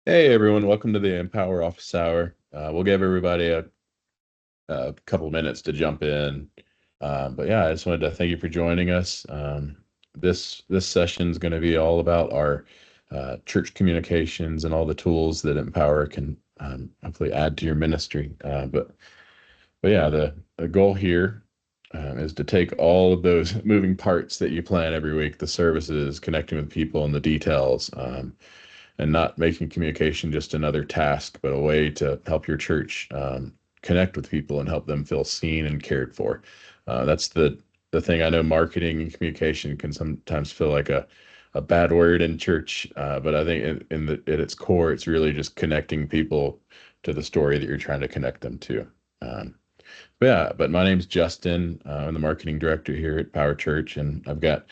Hey everyone, welcome to the Empower Office Hour. We'll give everybody a couple minutes to jump in. But yeah, I just wanted to thank you for joining us. This session is going to be all about our church communications and all the tools that Empower can hopefully add to your ministry. But yeah, the goal here is to take all of those moving parts that you plan every week, the services, connecting with people, and the details. And not making communication just another task, but a way to help your church connect with people and help them feel seen and cared for. That's the thing. I know marketing and communication can sometimes feel like a bad word in church, but I think at its core, it's really just connecting people to the story that you're trying to connect them to. But my name's Justin. I'm the marketing director here at Power Church, and I've got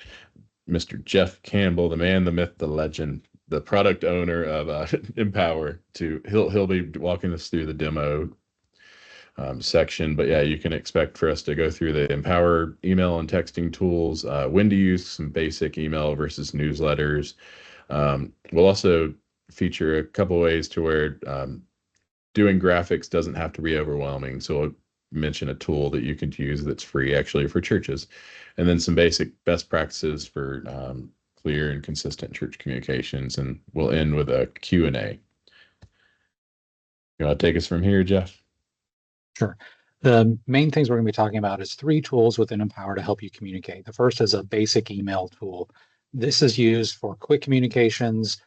Mr. Jeff Campbell, the man, the myth, the legend, the product owner of Empower. He'll be walking us through the demo section. But yeah, you can expect for us to go through the Empower email and texting tools, when to use some basic email versus newsletters. We'll also feature a couple ways to where doing graphics doesn't have to be overwhelming. So I'll mention a tool that you can use that's free actually for churches, and then some basic best practices for clear and consistent church communications. And we'll end with a Q&A. You want to take us from here, Jeff? Sure. The main things we're going to be talking about is three tools within Empower to help you communicate. The first is a basic email tool. This is used for quick communications.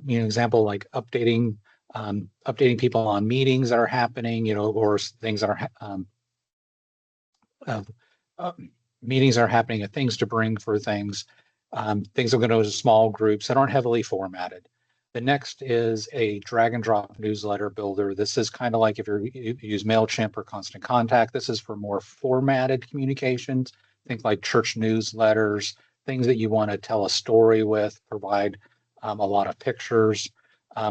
Example like updating people on meetings that are happening, or things that are uh, uh, meetings are happening, and things to bring for things. Things are going to go to small groups that aren't heavily formatted. The next is a drag and drop newsletter builder. This is kind of like if you use MailChimp or Constant Contact. This is for more formatted communications, things like church newsletters, things that you want to tell a story with, provide a lot of pictures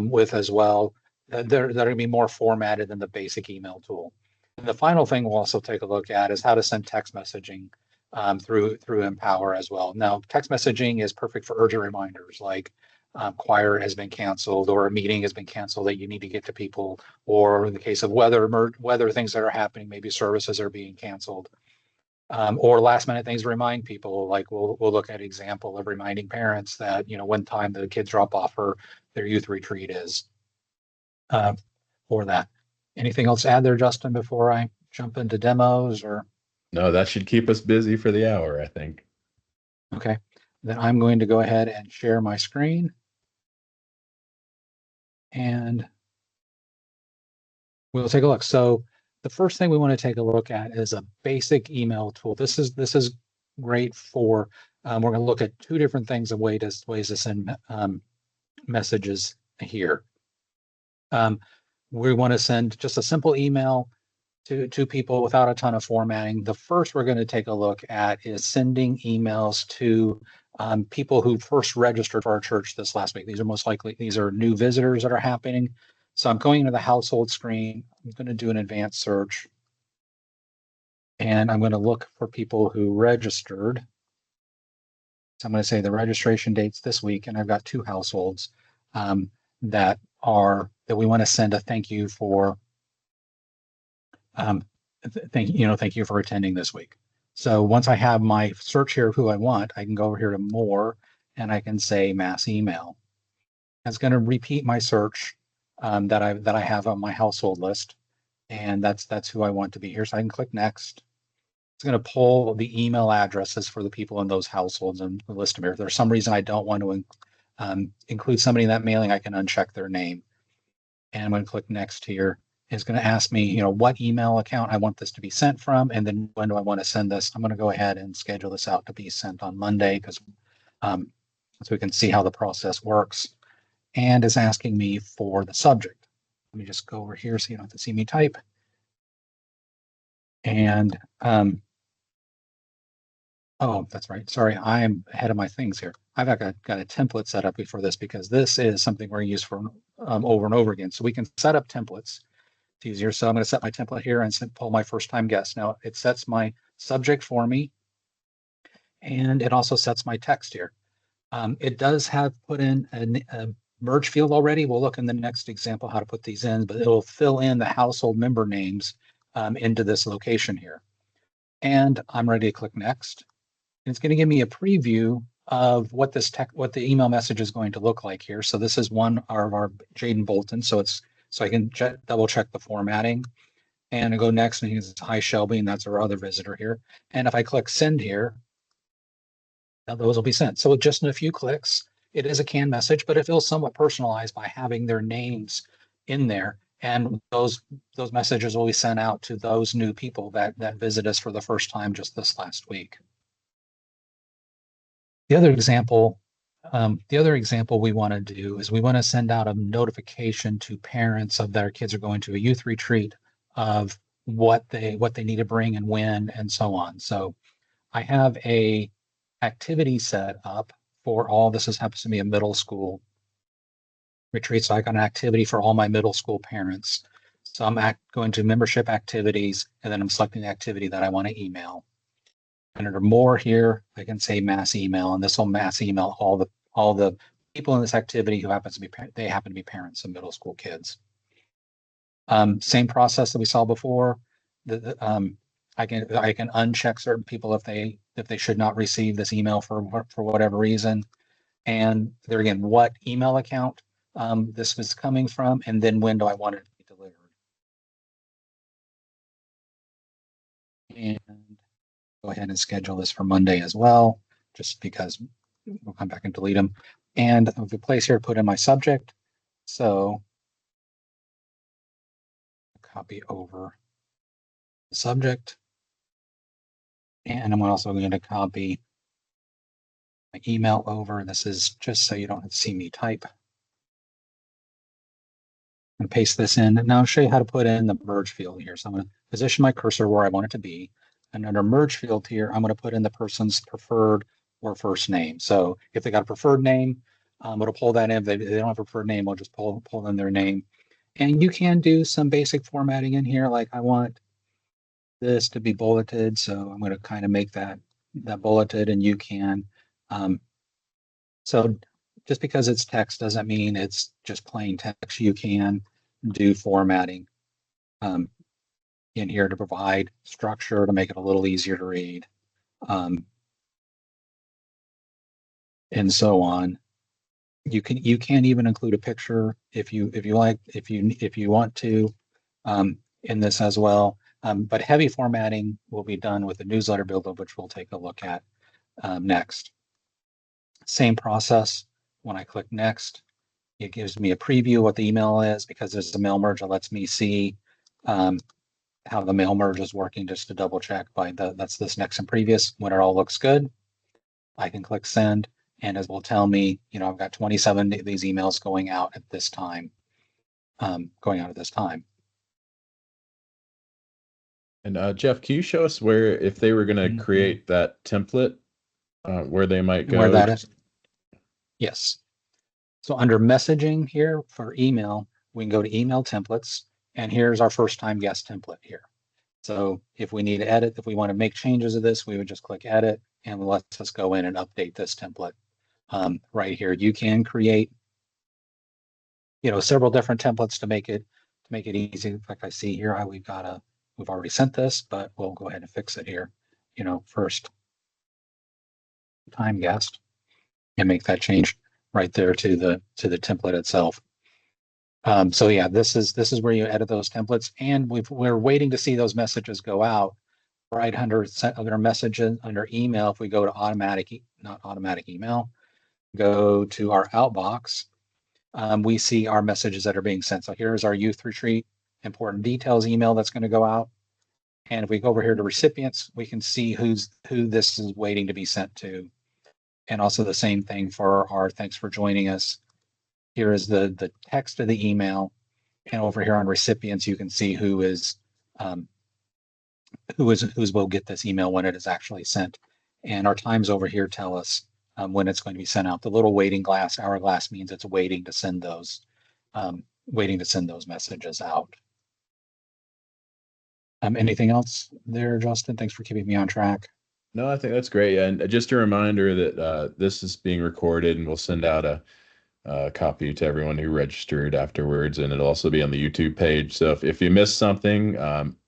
with as well. They're going to be more formatted than the basic email tool. And the final thing we'll also take a look at is how to send text messaging through Empower as well. Now, text messaging is perfect for urgent reminders like choir has been canceled or a meeting has been canceled that you need to get to people, or in the case of weather things that are happening, maybe services are being canceled, or last minute things to remind people. Like we'll look at example of reminding parents that when time the kids drop off for their youth retreat is uh, for that. Anything else to add there, Justin, before I jump into demos? Or No, that should keep us busy for the hour, I think. okay, then I'm going to go ahead and share my screen. And we'll take a look. So the first thing we want to take a look at is a basic email tool. This is great for, we're going to look at two different things of ways to send messages here. We want to send just a simple email to people without a ton of formatting. The first we're going to take a look at is sending emails to people who first registered for our church this last week. These are new visitors that are happening. So I'm going into the household screen. I'm going to do an advanced search. And I'm going to look for people who registered. So I'm going to say the registration date's this week, and I've got two households that we want to send a thank you for. Thank you for attending this week. So once I have my search here of who I want, I can go over here to more, and I can say mass email. It's going to repeat my search that I have on my household list, and that's who I want to be here. So I can click next. It's going to pull the email addresses for the people in those households and list them here. If there's some reason I don't want to include somebody in that mailing, I can uncheck their name. And I'm going to click next here. It's going to ask me, what email account I want this to be sent from, and then when do I want to send this. I'm going to go ahead and schedule this out to be sent on Monday because so we can see how the process works. And it's asking me for the subject. Let me just go over here so you don't have to see me type. And oh, that's right. Sorry, I'm ahead of my things here. I've got a template set up before this because this is something we're used for over and over again. So we can set up templates. It's easier. So I'm going to set my template here and pull my first time guest. Now it sets my subject for me, and it also sets my text here. It does have put in merge field already. We'll look in the next example how to put these in, but it'll fill in the household member names into this location here. And I'm ready to click next. And it's going to give me a preview of what what the email message is going to look like here. So this is one of our Jaden Bolton. So I can double check the formatting, and I go next, and he's hi Shelby, and that's our other visitor here. And if I click send here, now those will be sent. So just in a few clicks, it is a canned message, but it feels somewhat personalized by having their names in there. And those messages will be sent out to those new people that visit us for the first time just this last week. The other example we want to do is we want to send out a notification to parents of their kids are going to a youth retreat of what they need to bring and when and so on. So I have a activity set up for all this happens to be a middle school retreat. So I got an activity for all my middle school parents. So I'm going to membership activities, and then I'm selecting the activity that I want to email. And under more here, I can say mass email, and this will mass email all the people in this activity who happen to be parents of middle school kids. Same process that we saw before. I can uncheck certain people if they should not receive this email for whatever reason, and there again, what email account this was coming from, and then when do I want it to be delivered. And go ahead and schedule this for Monday as well, just because we'll come back and delete them. And the place here, put in my subject. So copy over the subject. And I'm also going to copy my email over. This is just so you don't have to see me type. And paste this in. And now I'll show you how to put in the merge field here. So I'm going to position my cursor where I want it to be. And under merge field here, I'm going to put in the person's preferred or first name. So if they got a preferred name, it'll pull that in. If they don't have a preferred name, we'll just pull in their name. And you can do some basic formatting in here. Like I want this to be bulleted. So I'm going to kind of make that bulleted, and you can. So just because it's text doesn't mean it's just plain text. You can do formatting in here to provide structure to make it a little easier to read, and so on. You can even include a picture if you like, if you want to, in this as well. But heavy formatting will be done with the newsletter builder, which we'll take a look at next. Same process. When I click next, it gives me a preview of what the email is. Because there's a mail merge, it lets me see how the mail merge is working, just to double check that's this next and previous. When it all looks good, I can click send, and it will tell me, I've got 27 of these emails going out at this time. And Jeff, can you show us where, if they were going to create that template, where they might go? Where that is? Yes. So under messaging here for email, we can go to email templates, and here's our first time guest template here. So if we need to edit, if we want to make changes to this, we would just click edit, and it lets us go in and update this template right here. You can create, several different templates to make it easy. Like I see here, we've already sent this, but we'll go ahead and fix it here. First time guest, and make that change right there to the template itself. So yeah, this is where you edit those templates, and we're waiting to see those messages go out right under messages under email. If we go to not automatic email, go to our outbox, we see our messages that are being sent. So here's our youth retreat important details email that's going to go out. And if we go over here to recipients, we can see who this is waiting to be sent to. And also the same thing for our thanks for joining us. Here is the text of the email, and over here on recipients, you can see who will get this email when it is actually sent. And our times over here tell us when it's going to be sent out. The little waiting hourglass means it's waiting to send those messages out. Anything else there, Justin? Thanks for keeping me on track. No, I think that's great. And just a reminder that this is being recorded, and we'll send out a copy to everyone who registered afterwards, and it'll also be on the YouTube page. So if you missed something,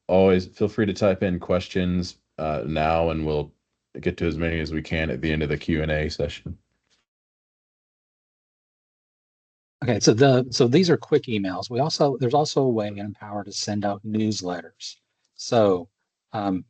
always feel free to type in questions now, and we'll get to as many as we can at the end of the Q&A session. Okay, so these are quick emails. There's also a way in Empower to send out newsletters. So under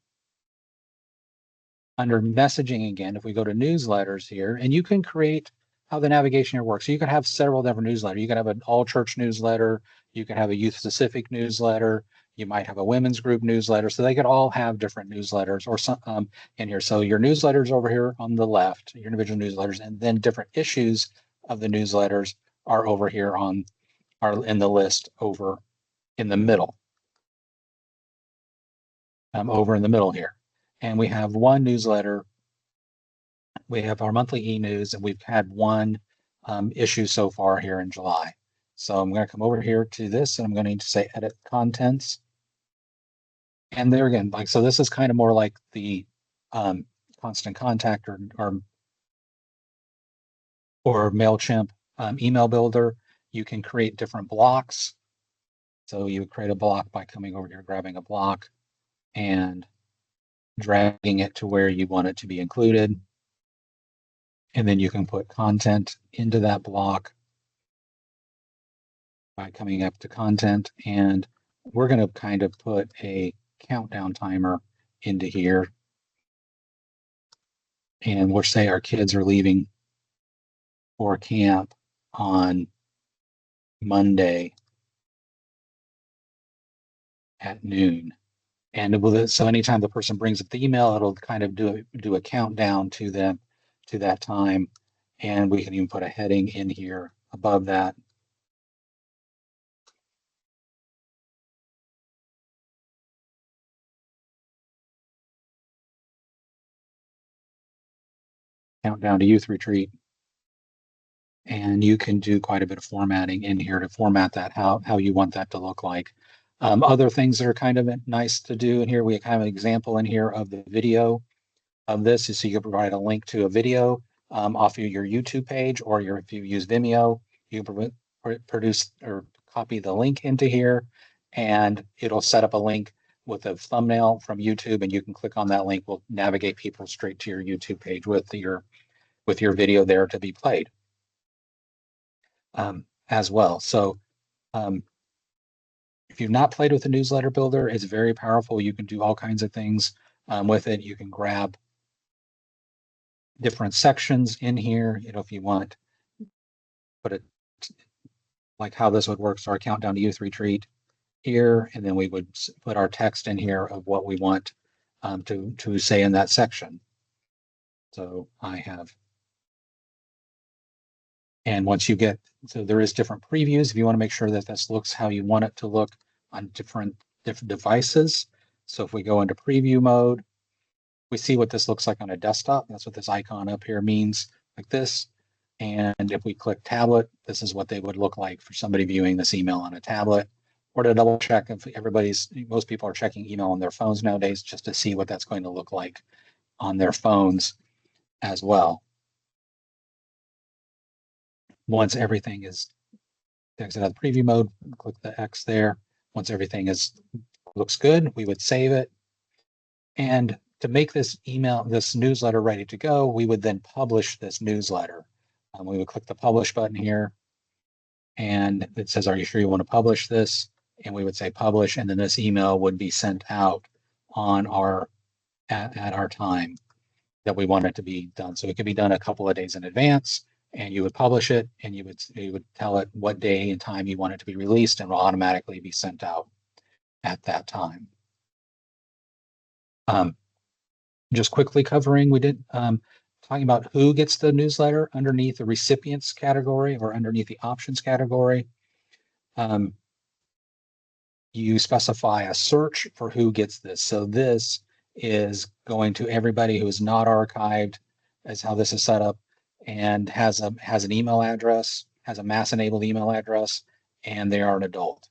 messaging again, if we go to newsletters here, and you can create how the navigation here works. So you can have several different newsletters. You can have an all church newsletter. You can have a youth specific newsletter. You might have a women's group newsletter. So they could all have different newsletters or some in here. So your newsletters over here on the left, your individual newsletters, and then different issues of the newsletters are over here are in the list over in the middle. Over in the middle here. And we have one newsletter. We have our monthly e-news, and we've had one issue so far here in July. So I'm going to come over here to this, and I'm going to say edit contents. And there again, like, so this is kind of more like the constant contact or MailChimp email builder. You can create different blocks. So you would create a block by coming over here, grabbing a block and dragging it to where you want it to be included. And then you can put content into that block by coming up to content. And we're going to kind of put a countdown timer into here. And we'll say our kids are leaving for camp on Monday at noon. And so anytime the person brings up the email, it'll kind of do a countdown to them to that time. And we can even put a heading in here above that. Countdown to youth retreat. And you can do quite a bit of formatting in here to format that how you want that to look like. Other things that are kind of nice to do in here, we have an example in here of the video of this. So you can provide a link to a video off of your YouTube page, or if you use Vimeo, you can produce or copy the link into here, and it'll set up a link with a thumbnail from YouTube, and you can click on that link. Will navigate people straight to your YouTube page with your video there to be played as well. So if you've not played with the newsletter builder, it's very powerful. You can do all kinds of things with it. You can grab different sections in here, if you want, put it like how this would work. So our countdown to youth retreat here, and then we would put our text in here of what we want to say in that section. So once you get, so there is different previews if you want to make sure that this looks how you want it to look on different devices. So if we go into preview mode, we see what this looks like on a desktop. That's what this icon up here means, like this. And if we click tablet, this is what they would look like for somebody viewing this email on a tablet. Or to double check if most people are checking email on their phones nowadays, just to see what that's going to look like on their phones as well. Once everything is exit out of preview mode, click the X there. Once everything looks good, we would save it. And to make this newsletter ready to go, we would then publish this newsletter. We would click the publish button here, and it says, are you sure you want to publish this? And we would say publish, and then this email would be sent out on at our time that we want it to be done. So it could be done a couple of days in advance, and you would publish it, and you would tell it what day and time you want it to be released, and it will automatically be sent out at that time. Just quickly covering, we did talking about who gets the newsletter underneath the recipients category or underneath the options category. You specify a search for who gets this. So this is going to everybody who is not archived, as how this is set up, and has an email address, has a mass enabled email address, and they are an adult.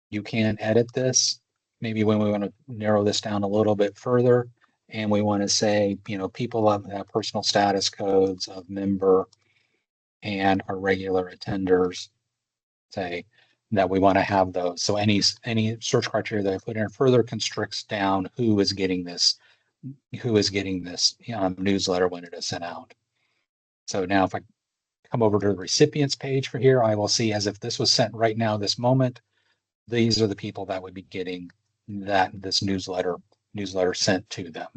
You can edit this. Maybe when we want to narrow this down a little bit further, and we want to say, people have personal status codes of member, and our regular attenders, say that we want to have those. So any search criteria that I put in further constricts down who is getting this newsletter when it is sent out. So now if I come over to the recipients page for here, I will see as if this was sent right now, this moment, these are the people that would be getting this newsletter sent to them.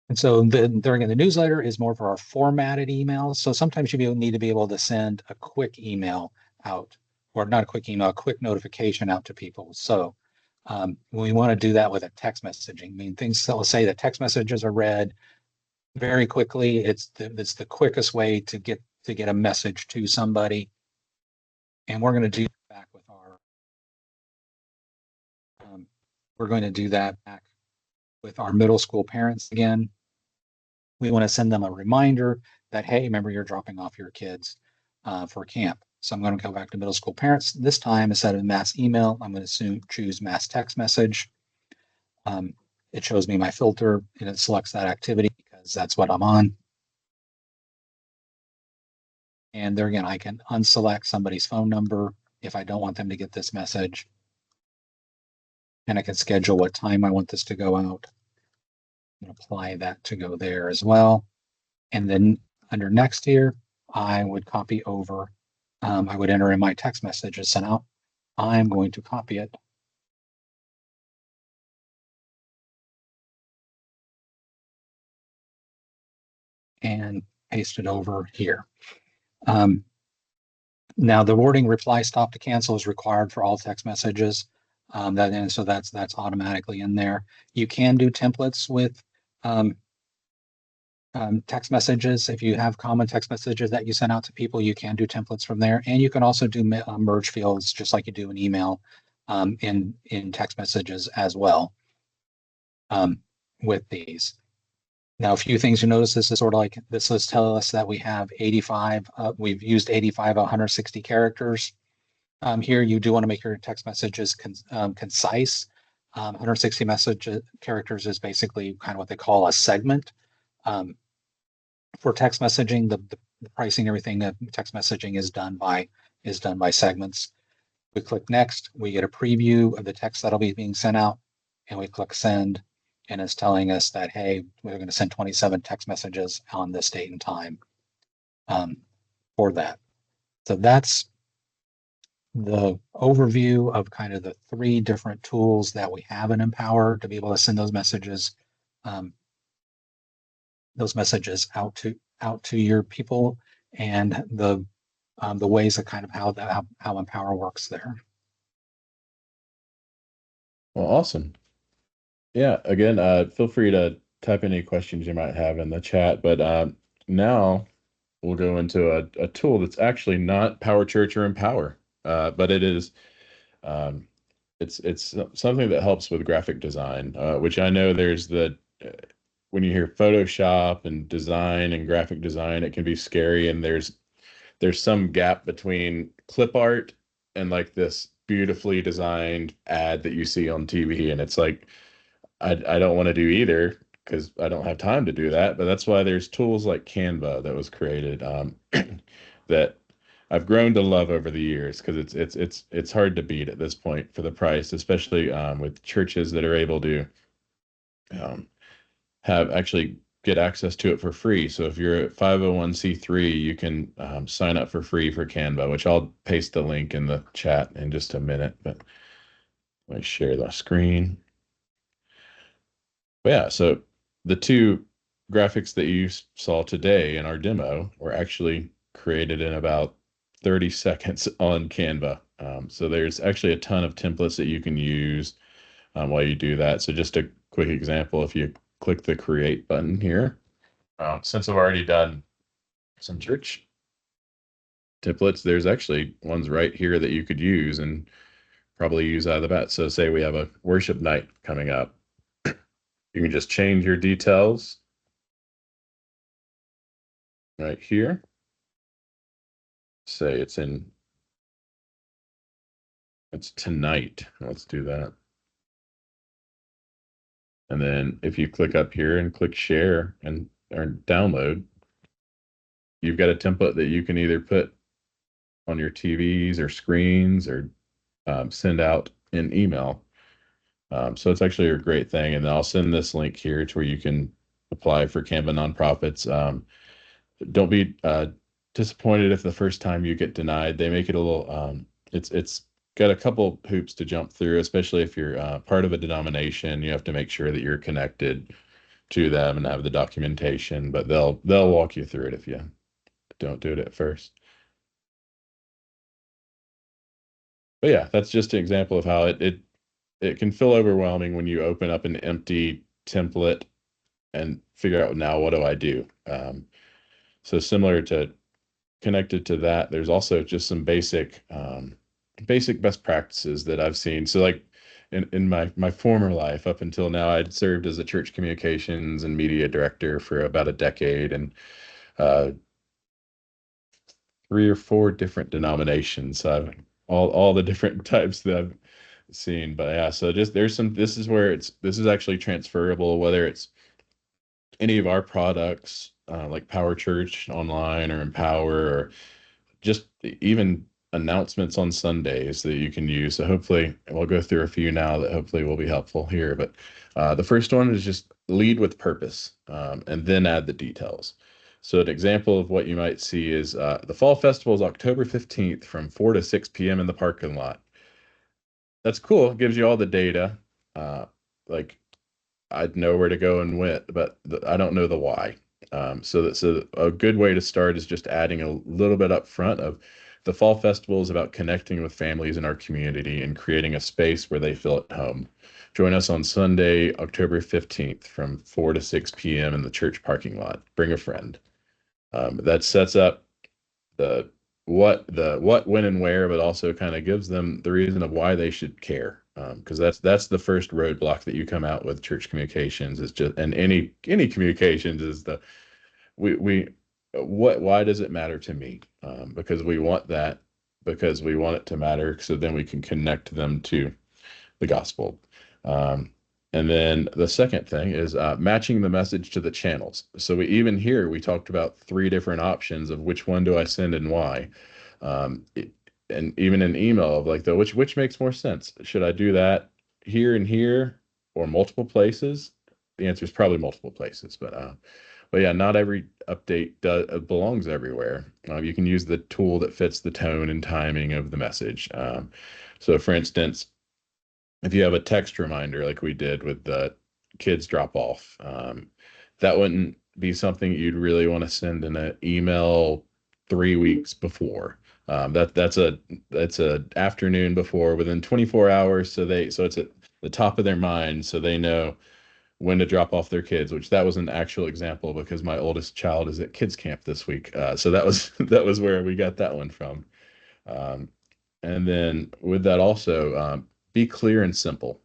And so during the newsletter is more for our formatted emails. So sometimes you need to be able to send a quick email out, or not a quick email, a quick notification out to people. So we want to do that with a text messaging. I mean, things that will say that text messages are read very quickly. It's the quickest way to get a message to somebody. And we're going to do that back with our middle school parents again. We want to send them a reminder that, hey, remember you're dropping off your kids for camp. So I'm going to go back to middle school parents. This time, instead of mass email, I'm going to choose mass text message. It shows me my filter and it selects that activity because that's what I'm on. And there again, I can unselect somebody's phone number if I don't want them to get this message. And I can schedule what time I want this to go out and apply that to go there as well. And then under next here, I would copy over. I would enter in my text messages sent out. I'm going to copy it. And paste it over here. Now the wording reply stop to cancel is required for all text messages. So that's automatically in there. You can do templates with text messages. If you have common text messages that you send out to people, you can do templates from there. And you can also do merge fields just like you do in email in text messages as well with these. Now, a few things you notice, this is sort of like, this is telling us that we have 85, we've used 85, 160 characters. Here, you do want to make your text messages concise. 160 characters is basically kind of what they call a segment. For text messaging, the pricing, everything of text messaging is done by segments. We click next, we get a preview of the text that'll be being sent out, and we click send, and it's telling us that, hey, we're going to send 27 text messages on this date and time for that. So that's the overview of kind of the 3 different tools that we have in Empower to be able to send those messages out to your people, and the ways of kind of how Empower works there. Well, awesome. Yeah, again, feel free to type any questions you might have in the chat, but now we'll go into a tool that's actually not Power Church or Empower, but it is it's something that helps with graphic design, which I know there's when you hear Photoshop and design and graphic design, it can be scary, and there's some gap between clip art and like this beautifully designed ad that you see on TV, and it's like I don't want to do either because I don't have time to do that. But that's why there's tools like Canva that was created that I've grown to love over the years, because it's hard to beat at this point for the price, especially with churches that are able to um, have actually get access to it for free. So if you're a 501c3, you can sign up for free for Canva, which I'll paste the link in the chat in just a minute. But let me share the screen. But yeah, so the 2 graphics that you saw today in our demo were actually created in about 30 seconds on Canva. So there's actually a ton of templates that you can use while you do that. So just a quick example, if you click the create button here, since I've already done some church templates, there's actually ones right here that you could use and probably use out of the bat. So say we have a worship night coming up. You can just change your details right here. Say it's tonight. Let's do that. And then if you click up here and click share or download, you've got a template that you can either put on your TVs or screens or send out in email. So it's actually a great thing. And I'll send this link here to where you can apply for Canva nonprofits. Don't be disappointed if the first time you get denied. They make it a little. It's got a couple hoops to jump through, especially if you're part of a denomination. You have to make sure that you're connected to them and have the documentation. But they'll walk you through it if you don't do it at first. But yeah, that's just an example of how it can feel overwhelming when you open up an empty template and figure out now what do I do. So similar to connected to that, there's also just some basic best practices that I've seen. So like in my former life up until now, I'd served as a church communications and media director for about a decade and uh, three or four different denominations. I've all the different types that I've seen. But yeah, so just there's some this is where this is actually transferable, whether it's any of our products like Power Church Online or Empower or just even announcements on Sundays that you can use. So hopefully we'll go through a few now that hopefully will be helpful here. But the first one is just lead with purpose and then add the details. So an example of what you might see is the Fall Festival is October 15th from 4 to 6 p.m. in the parking lot. That's cool. It gives you all the data. Like I'd know where to go and when, but I don't know the why. So a good way to start is just adding a little bit up front of the fall festival is about connecting with families in our community and creating a space where they feel at home. Join us on Sunday, October 15th from 4 to 6 p.m. in the church parking lot. Bring a friend. That sets up the what, when, and where, but also kind of gives them the reason of why they should care. Because that's the first roadblock that you come out with church communications is just and any communications is the we what why does it matter to me? Because we want that because we want it to matter so then we can connect them to the gospel. Um, and then the second thing is matching the message to the channels. So we even here we talked about three different options of which one do I send and why. It, and even an email of like the which makes more sense. Should I do that here and here or multiple places? The answer is probably multiple places, but yeah, not every update belongs everywhere. You can use the tool that fits the tone and timing of the message. So, for instance, if you have a text reminder like we did with the kids drop off, that wouldn't be something you'd really want to send in an email 3 weeks before. That's a afternoon before within 24 hours. So it's at the top of their mind, so they know when to drop off their kids. Which that was an actual example because my oldest child is at kids camp this week. So that was that was where we got that one from. Um, and then with that also, be clear and simple.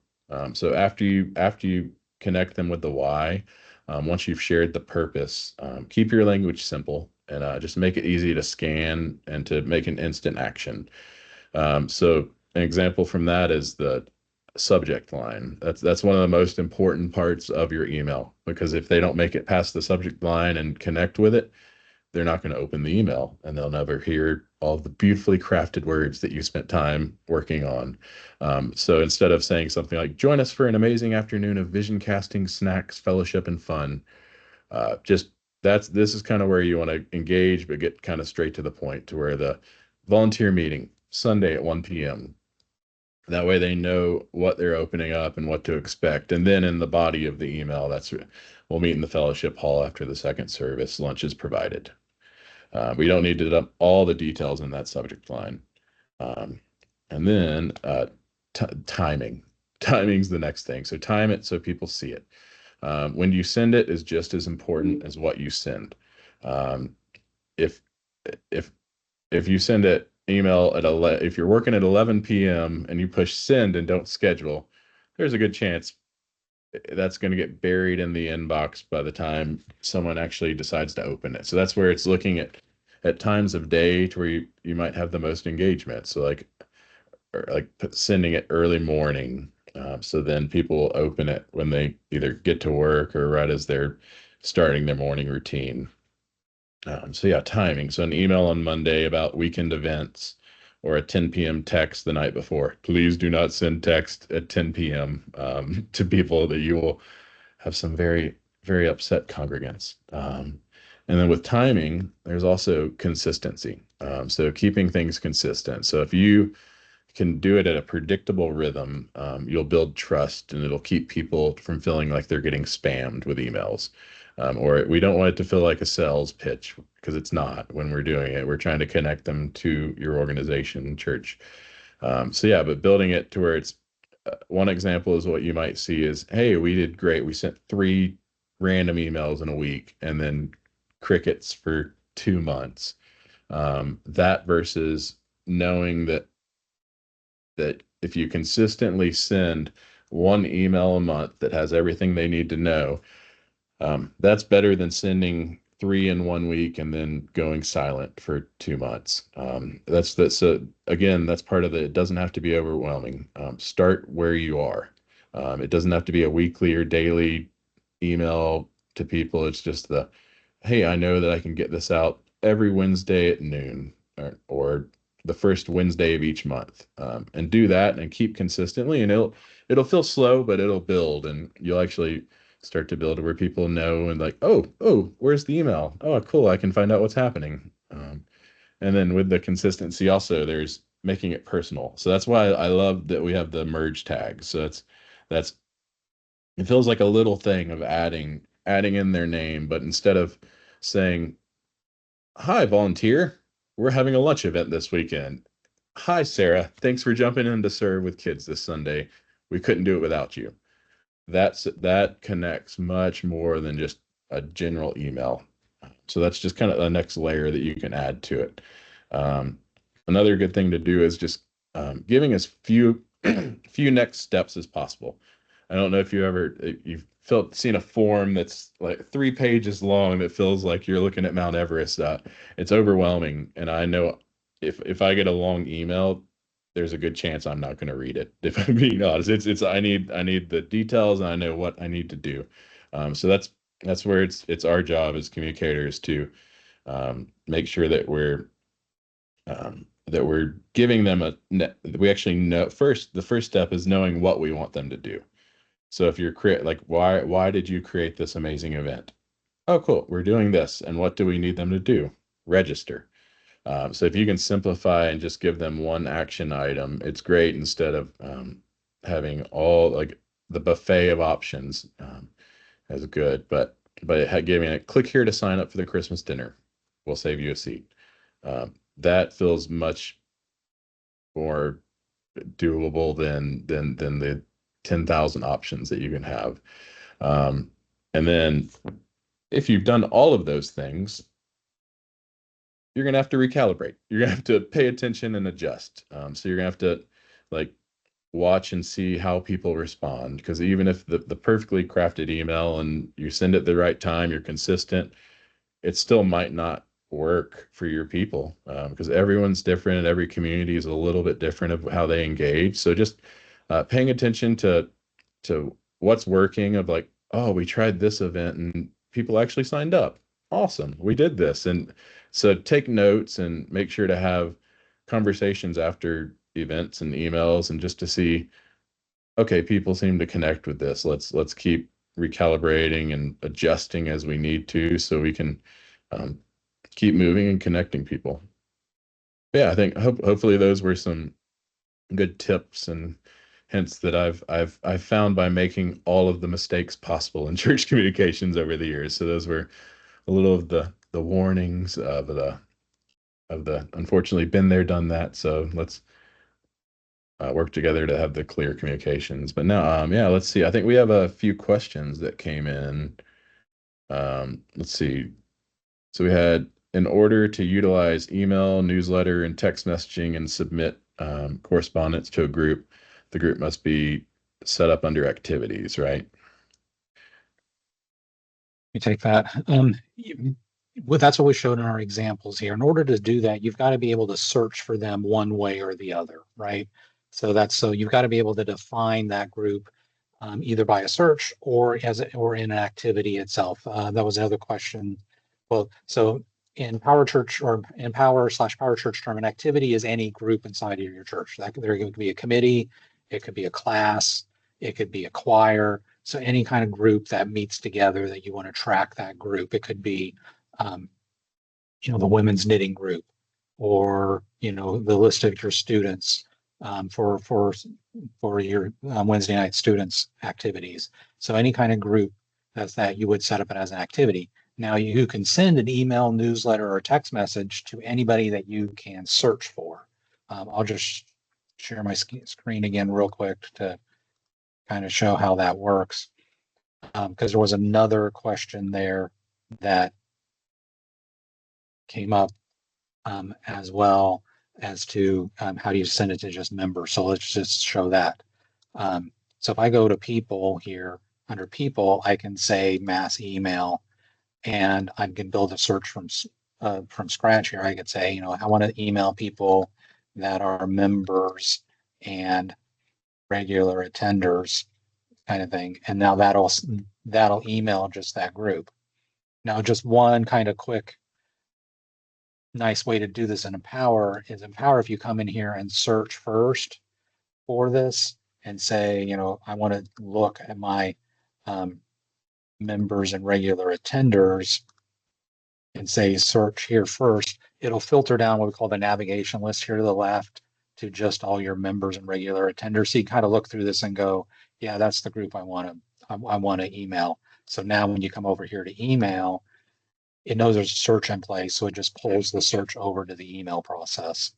So after you connect them with the why, once you've shared the purpose, keep your language simple and just make it easy to scan and to make an instant action. So an example from that is the subject line. That's one of the most important parts of your email because if they don't make it past the subject line and connect with it, they're not going to open the email and they'll never hear all the beautifully crafted words that you spent time working on. So instead of saying something like, join us for an amazing afternoon of vision casting, snacks, fellowship, and fun, just this is kind of where you want to engage, but get kind of straight to the point to where the volunteer meeting Sunday at 1 p.m. That way they know what they're opening up and what to expect. And then in the body of the email, we'll meet in the fellowship hall after the second service. Lunch is provided. We don't need to dump all the details in that subject line. Um, and then timing. Timing's the next thing. So time it so people see it. When you send it is just as important as what you send. Um, if if if you send it email at if you're working at 11 p.m. and you push send and don't schedule, there's a good chance that's going to get buried in the inbox by the time someone actually decides to open it. So that's where it's looking at times of day to where you might have the most engagement. So like sending it early morning. So then people will open it when they either get to work or right as they're starting their morning routine. So yeah, timing. So an email on Monday about weekend events or a 10 p.m. text the night before. Please do not send text at 10 p.m. To people that you will have some very, very upset congregants. And then with timing, there's also consistency. So keeping things consistent. So if you can do it at a predictable rhythm, you'll build trust and it'll keep people from feeling like they're getting spammed with emails. Or we don't want it to feel like a sales pitch because it's not when we're doing it. We're trying to connect them to your organization, church. So yeah, but building it to where it's one example is what you might see is, hey, we did great. We sent 3 random emails in a week and then crickets for 2 months. That versus knowing that if you consistently send one email a month that has everything they need to know, that's better than sending 3 in 1 week and then going silent for 2 months. Again, that's part of it doesn't have to be overwhelming. Start where you are. It doesn't have to be a weekly or daily email to people. It's just hey, I know that I can get this out every Wednesday at noon or the first Wednesday of each month, and do that and keep consistently, and it'll feel slow, but it'll build, and you'll actually start to build where people know and like, oh, where's the email? Oh, cool, I can find out what's happening. And then with the consistency, also there's making it personal. So that's why I love that we have the merge tag. So that's it feels like a little thing of adding in their name, but instead of saying, "Hi, volunteer. We're having a lunch event this weekend. Hi, Sarah. Thanks for jumping in to serve with kids this Sunday. We couldn't do it without you." That connects much more than just a general email. So that's just kind of the next layer that you can add to it. Um, Another good thing to do is just giving as few few next steps as possible. I don't know if you've seen a form that's like 3 pages long that feels like you're looking at Mount Everest. It's overwhelming, and I know if I get a long email, there's a good chance I'm not going to read it. If I'm being honest, it's I need the details and I know what I need to do. So that's where it's our job as communicators to make sure that we're giving them we actually know first. The first step is knowing what we want them to do. So if you're like, why did you create this amazing event? Oh, cool, we're doing this, and what do we need them to do? Register. So if you can simplify and just give them one action item, it's great instead of having all like the buffet of options. As good, but giving it click here to sign up for the Christmas dinner. We'll save you a seat. That feels much more doable than the 10,000 options that you can have. Um, and then if you've done all of those things, you're gonna have to recalibrate. You're gonna have to pay attention and adjust. So you're gonna have to like watch and see how people respond. Because even if the perfectly crafted email and you send it the right time, you're consistent, it still might not work for your people because everyone's different. Every community is a little bit different of how they engage. So just paying attention to what's working. Of like, oh, we tried this event and people actually signed up. Awesome, we did this, and so take notes and make sure to have conversations after events and emails, and just to see, okay, people seem to connect with this. Let's keep recalibrating and adjusting as we need to, so we can um, keep moving and connecting people. Yeah, I think hopefully those were some good tips and hints that I've found by making all of the mistakes possible in church communications over the years. So those were a little of the warnings of the unfortunately been there, done that. So let's work together to have the clear communications. But now, yeah, let's see. I think we have a few questions that came in. Let's see. So we had, in order to utilize email, newsletter, and text messaging and submit correspondence to a group, the group must be set up under activities, right? You take that. Well, that's what we showed in our examples here. In order to do that, you've got to be able to search for them one way or the other, right? So you've got to be able to define that group either by a search or or in an activity itself. That was another question. Well, so in Power Church or Empower/Power Church term, an activity is any group inside of your church. That there could be a committee, it could be a class, it could be a choir. So any kind of group that meets together that you want to track that group. It could be, um, the women's knitting group, or the list of your students for your Wednesday night students activities. So any kind of group that you would set up it as an activity. Now you can send an email, newsletter, or text message to anybody that you can search for. I'll just share my screen again real quick to kind of show how that works. Because there was another question there that came up as well as to how do you send it to just members. So let's just show that. So if I go to people here, under people, I can say mass email, and I can build a search from scratch here. I could say, I want to email people that are members and regular attenders kind of thing. And now that'll email just that group. Now, just one kind of quick nice way to do this in Empower is if you come in here and search first for this and say, I want to look at my members and regular attenders and say search here first, it'll filter down what we call the navigation list here to the left to just all your members and regular attenders. So you kind of look through this and go, yeah, that's the group I want to email. So now when you come over here to email, it knows there's a search in place, so it just pulls the search over to the email process.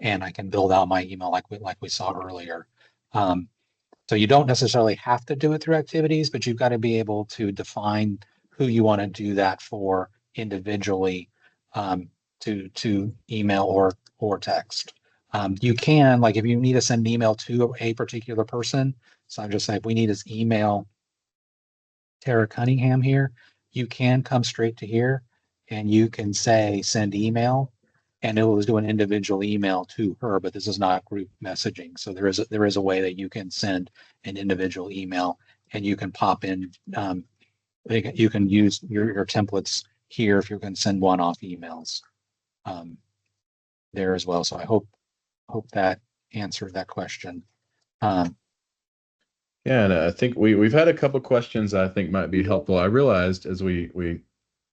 And I can build out my email like we saw earlier. So you don't necessarily have to do it through activities, but you've got to be able to define who you want to do that for individually, to email or text. You can, like, if you need to send an email to a particular person, so I'm just saying if we need his email, Tara Cunningham here, you can come straight to here and you can say send email, and it will do an individual email to her, but this is not group messaging. So there is a way that you can send an individual email, and you can pop in, you can use your templates here if you're going to send one-off emails there as well. So I hope that answered that question. Yeah, and I think we've had a couple questions I think might be helpful. I realized as we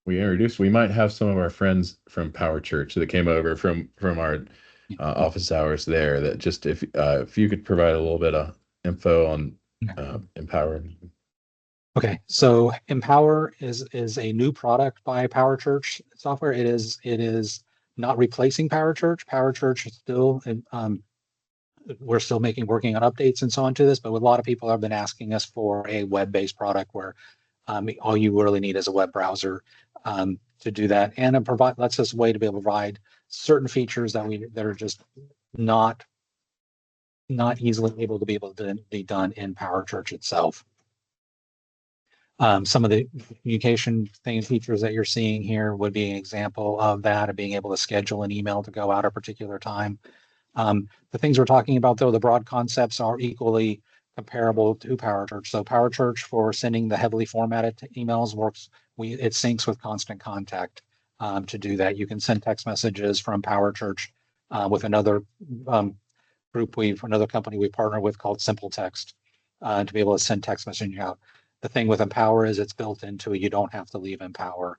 introduced, we might have some of our friends from Power Church that came over from our office hours there. That just if you could provide a little bit of info on Empower. Okay, so Empower is a new product by Power Church software. It is not replacing Power Church. Power Church is still we're still working on updates and so on to this, but a lot of people have been asking us for a web-based product where all you really need is a web browser to do that, and it lets us a way to be able to provide certain features that are just not easily able to be done in Power Church itself. Some of the communication features that you're seeing here would be an example of that, of being able to schedule an email to go out a particular time. The things we're talking about, though, the broad concepts are equally comparable to Power Church. So Power Church, for sending the heavily formatted emails, it syncs with Constant Contact to do that. You can send text messages from Power Church with another another company we partner with called Simple Text to be able to send text messaging out. The thing with Empower is it's built into it. You don't have to leave Empower.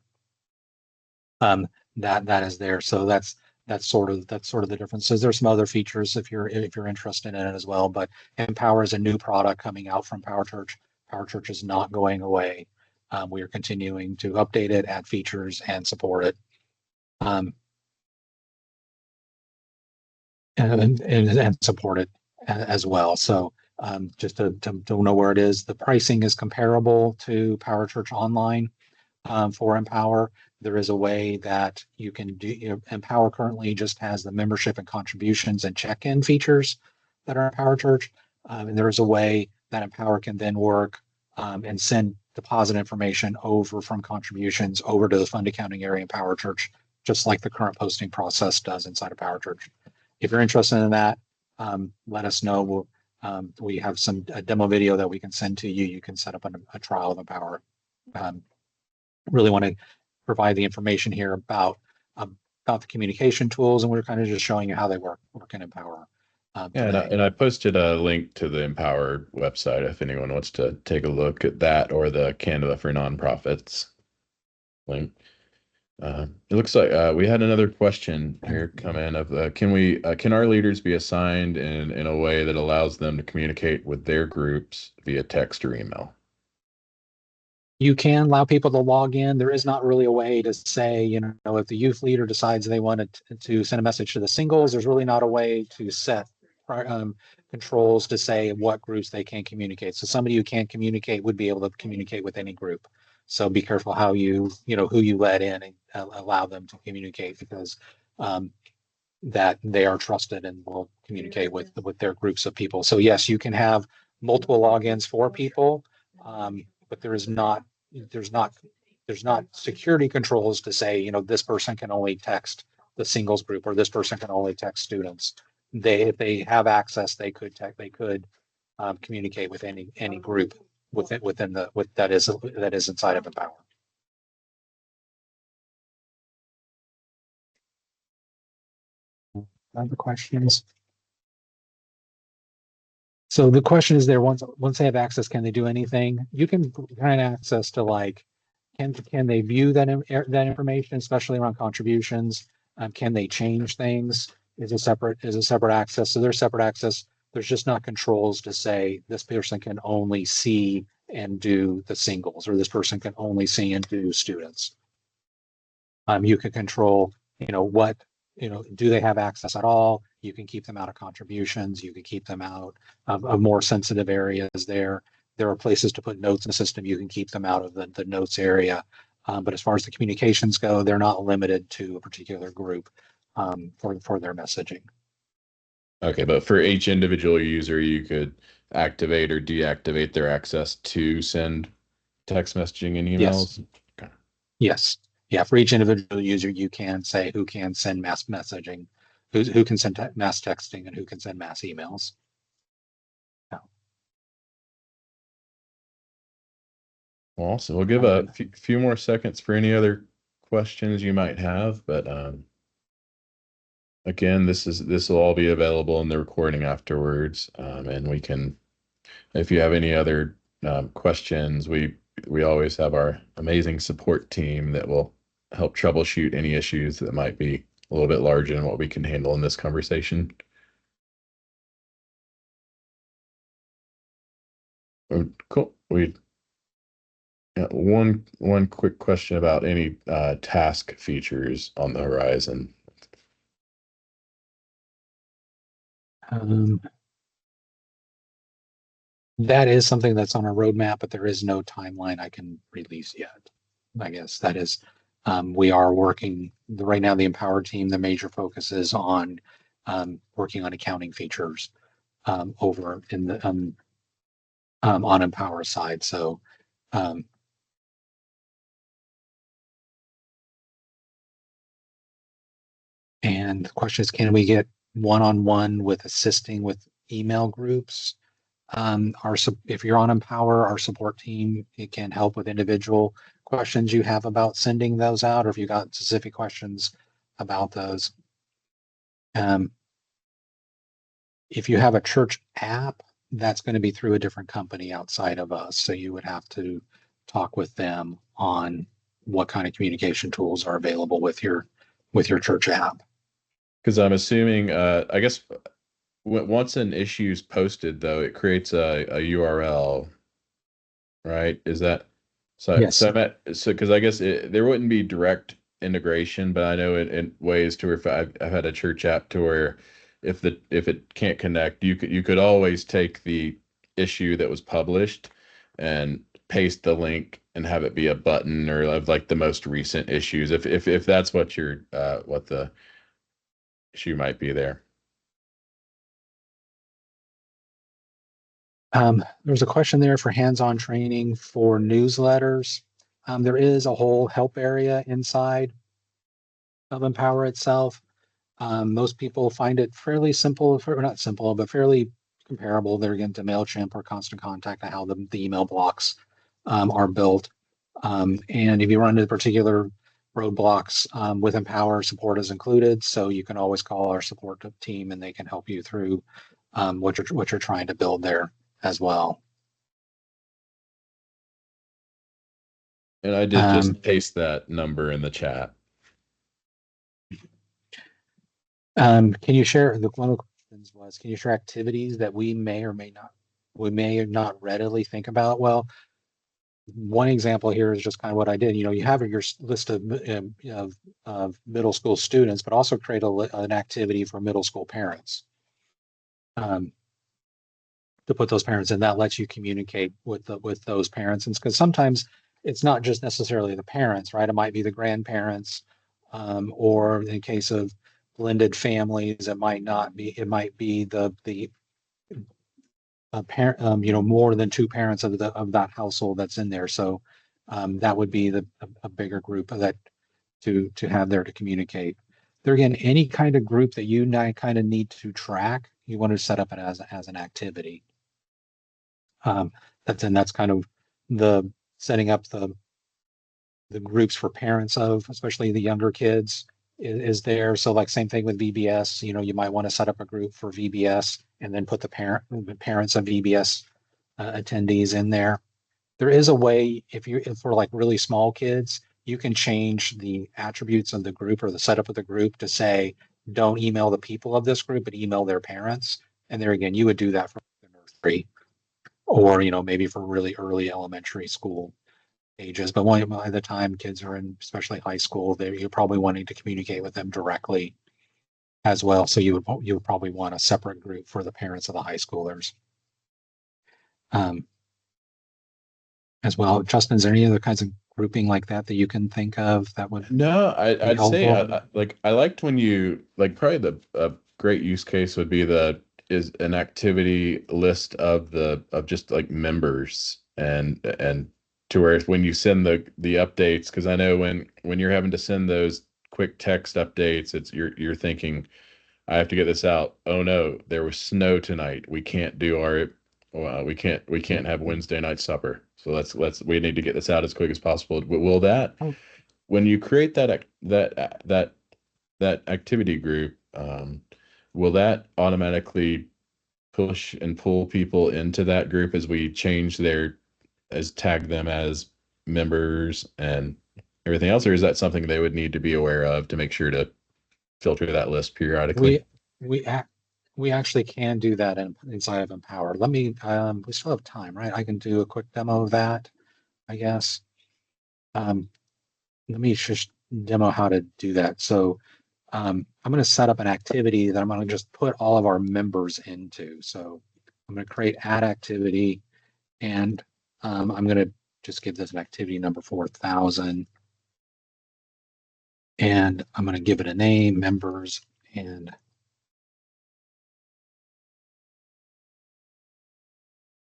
That is there. So that's sort of the differences. There's some other features if you're interested in it as well. But Empower is a new product coming out from Power Church. Power Church is not going away. We are continuing to update it, add features, and support it. And support it as well. So just to know where it is, the pricing is comparable to Power Church Online. For Empower, there is a way that you can do. Empower currently just has the membership and contributions and check-in features that are in Power Church, and there is a way that Empower can then work and send deposit information over from contributions over to the fund accounting area in Power Church, just like the current posting process does inside of Power Church. If you're interested in that, let us know. We have a demo video that we can send to you. You can set up a trial of Empower. Really want to provide the information here about the communication tools, and we're kind of just showing you how they work in Empower Yeah, today. and I posted a link to the Empower website if anyone wants to take a look at that, or the Canva for nonprofits link. It looks like we had another question here come in of can our leaders be assigned in a way that allows them to communicate with their groups via text or email? You can allow people to log in. There is not really a way to say, if the youth leader decides they want to send a message to the singles, there's really not a way to set controls to say what groups they can communicate. So somebody who can't communicate would be able to communicate with any group. So be careful how who you let in and allow them to communicate, because that they are trusted and will communicate with their groups of people. So yes, you can have multiple logins for people, but there's not security controls to say, this person can only text the singles group, or this person can only text students. If they have access, they could communicate with any group within that is inside of Empower. Other questions? So the question is, once they have access, can they do anything? You can grant access to, like, can they view that information, especially around contributions? Can they change things? Is a separate access? So there's separate access. There's just not controls to say this person can only see and do the singles, or this person can only see and do students. You can control, what, do they have access at all? You can keep them out of contributions. You can keep them out of more sensitive areas there. There are places to put notes in the system. You can keep them out of the notes area. But as far as the communications go, they're not limited to a particular group for their messaging. Okay, but for each individual user, you could activate or deactivate their access to send text messaging and Yes. emails. Okay. Yes. Yeah. For each individual user, you can say who can send mass messaging, who can send mass texting, and who can send mass emails. Yeah. Awesome. We'll give a few more seconds for any other questions you might have, but again, this will all be available in the recording afterwards, and we can, if you have any other questions, we always have our amazing support team that will help troubleshoot any issues that might be a little bit larger than what we can handle in this conversation. Cool. One quick question about any task features on the horizon. That is something that's on our roadmap, but there is no timeline I can release yet. I guess that is, we are working right now. The Empower team, the major focus is on working on accounting features over in the on Empower side. So and the question is, can we get one-on-one with assisting with email groups? If you're on Empower, our support team, it can help with individual questions you have about sending those out, or if you got specific questions about those. If you have a church app, that's going to be through a different company outside of us. So you would have to talk with them on what kind of communication tools are available with your church app. Because I'm assuming, I guess once an issue is posted, though, it creates a URL, right? Is that so? Yes. So because I guess there wouldn't be direct integration, but I know in ways to where if I've had a church app to where if it can't connect, you could always take the issue that was published and paste the link and have it be a button or of like the most recent issues if that's what what the issue might be there. There's a question there for hands-on training for newsletters. There is a whole help area inside of Empower itself. Most people find it fairly simple, or not simple, but fairly comparable. They're getting to MailChimp or Constant Contact, and how the email blocks are built. And if you run into particular roadblocks with Empower. Support is included, so you can always call our support team and they can help you through what you're trying to build there as well. And I did just paste that number in the chat. Can you share one of the questions was, can you share activities that we may or may not readily think about? Well, one example here is just kind of what I did. You have your list of middle school students, but also create an activity for middle school parents to put those parents in. That lets you communicate with those parents, and because sometimes it's not just necessarily the parents, right? It might be the grandparents, or in case of blended families, it might not be. It might be the parent, more than two parents of that household that's in there. So that would be a bigger group of that to have there to communicate. There again, any kind of group that you kind of need to track, you want to set up it as an activity. That's kind of the setting up the groups for parents of, especially the younger kids is there. So like same thing with VBS, you might want to set up a group for VBS and then put the parents of VBS attendees in there. There is a way, if for like really small kids, you can change the attributes of the group or the setup of the group to say, don't email the people of this group, but email their parents. And there again, you would do that for the nursery, or maybe for really early elementary school ages. But by the time kids are in, especially high school, you're probably wanting to communicate with them directly as well. So you would probably want a separate group for the parents of the high schoolers um, as well. Justin, is there any other kinds of grouping like that you can think of that would No, be I'd say helpful? I liked when you like probably a great use case would be is an activity list of just like members and to where when you send the updates, because I know when you're having to send those quick text updates, it's you're thinking, I have to get this out. Oh no, there was snow tonight. We can't do our well, we can't have Wednesday night supper. So we need to get this out as quick as possible. Will that Oh, when you create that activity group, will that automatically push and pull people into that group as we change as tag them as members and everything else, or is that something they would need to be aware of to make sure to filter that list periodically? we we act we actually can do that inside of Empower. Let me we still have time, right? I can do a quick demo of that, I guess. Um, Let me just demo how to do that. So I'm going to set up an activity that I'm going to just put all of our members into. So I'm going to create add activity, and I'm going to just give this an activity number 4,000. And I'm going to give it a name, members, and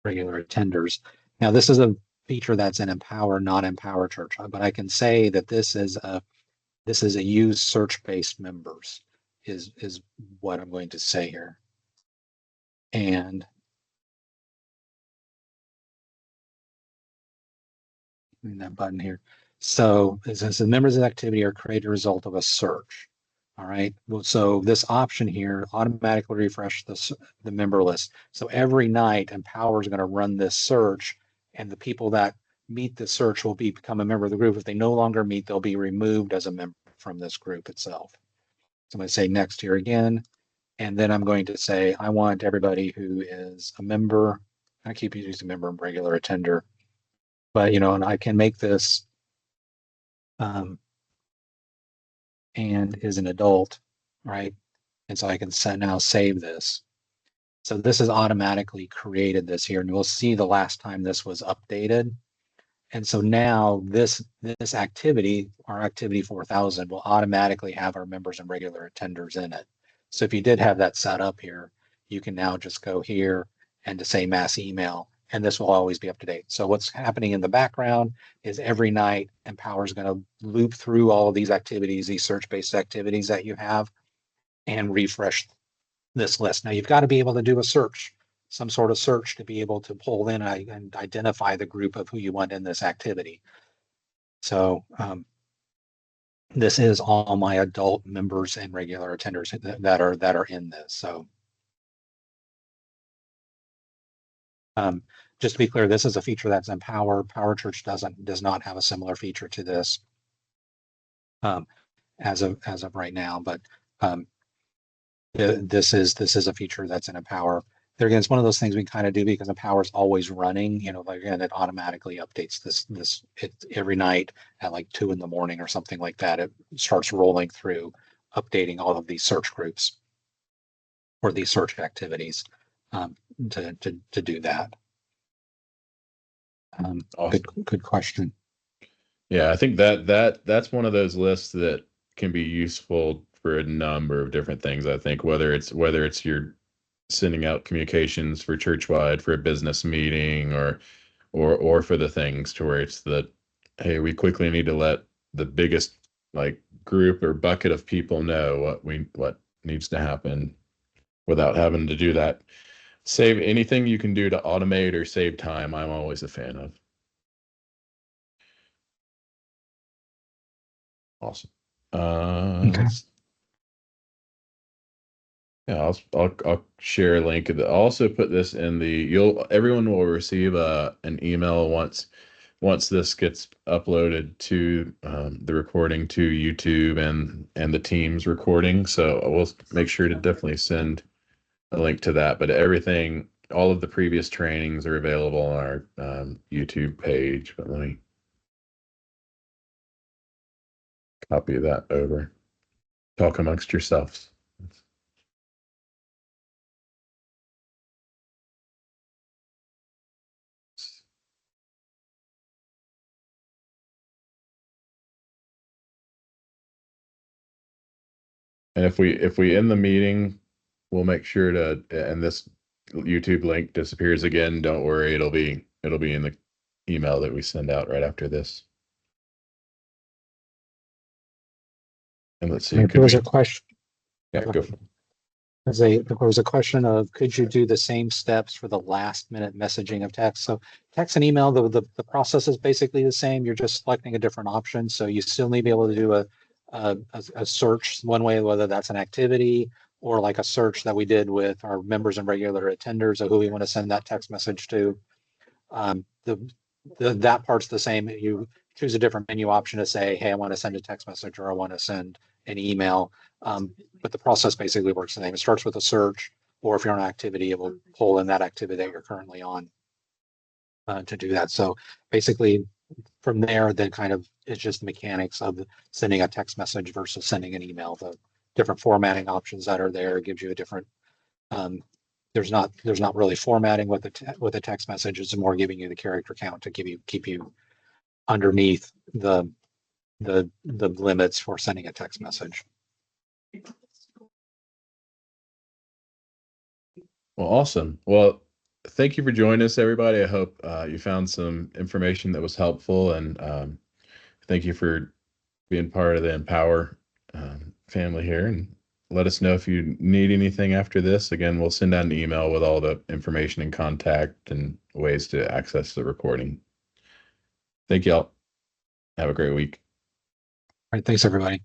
regular attenders. Now, this is a feature that's in Empower, not Empower Church, but I can say that this is a use search-based members is what I'm going to say here. And in that button here. So it says the members of the activity are created a result of a search. All right. Well, so this option here automatically refresh the member list. So every night Empower is going to run this search, and the people that meet the search will become a member of the group. If they no longer meet, they'll be removed as a member from this group itself. So I'm going to say next here again, and then I'm going to say I want everybody who is a member. I keep using member and regular attender, but and I can make this um, and is an adult, right? And so I can now save this. So this has automatically created this here, and we'll see the last time this was updated. And so now this activity, our activity 4,000, will automatically have our members and regular attenders in it. So if you did have that set up here, you can now just go here and to say mass email, and this will always be up to date. So what's happening in the background is every night Empower is going to loop through all of these activities, these search-based activities that you have, and refresh this list. Now you've got to be able to do a search, some sort of search to be able to pull in and identify the group of who you want in this activity. So this is all my adult members and regular attenders that are in this. So um, just to be clear, this is a feature that's in Power. Power Church does not have a similar feature to this um, as of right now, but um, this is a feature that's in Empower. There again, it's one of those things we kind of do because Empower is always running. You know, like again, it automatically updates this every night at like 2 in the morning or something like that. It starts rolling through, updating all of these search groups or these search activities um, to do that. Awesome. Good question. Yeah, I think that's one of those lists that can be useful for a number of different things. I think whether it's you're sending out communications for churchwide for a business meeting or for the things to where it's that, hey, we quickly need to let the biggest like group or bucket of people know what needs to happen without having to do that. Save anything you can do to automate or save time. I'm always a fan of. Awesome. Okay. Let's Yeah, I'll share a link. I'll also put this in the everyone will receive an email once this gets uploaded to the recording to YouTube and the team's recording. So we'll make sure to definitely send a link to that. But all of the previous trainings are available on our YouTube page. But let me copy that over. Talk amongst yourselves. And if we end the meeting, we'll make sure to, and this YouTube link disappears again. Don't worry, it'll be in the email that we send out right after this. And let's see, There could was a we? question. Yeah, go for it. There was a question of could you do the same steps for the last minute messaging of text? So text and email, the process is basically the same. You're just selecting a different option. So you still need to be able to do a search one way, whether that's an activity or like a search that we did with our members and regular attenders of who we want to send that text message to. Um, that part's the same. You choose a different menu option to say, hey, I want to send a text message or I want to send an email. But the process basically works the same. It starts with a search, or if you're on an activity, it will pull in that activity that you're currently on to do that. So basically, from there, then kind of it's just the mechanics of sending a text message versus sending an email. The different formatting options that are there gives you a different um, there's not really formatting with with a text message. It's more giving you the character count to keep you underneath the limits for sending a text message. Well, awesome. Well, thank you for joining us, everybody. I hope you found some information that was helpful, and thank you for being part of the Empower family here. And let us know if you need anything after this. Again, we'll send out an email with all the information and contact and ways to access the recording. Thank y'all. Have a great week. All right, thanks everybody.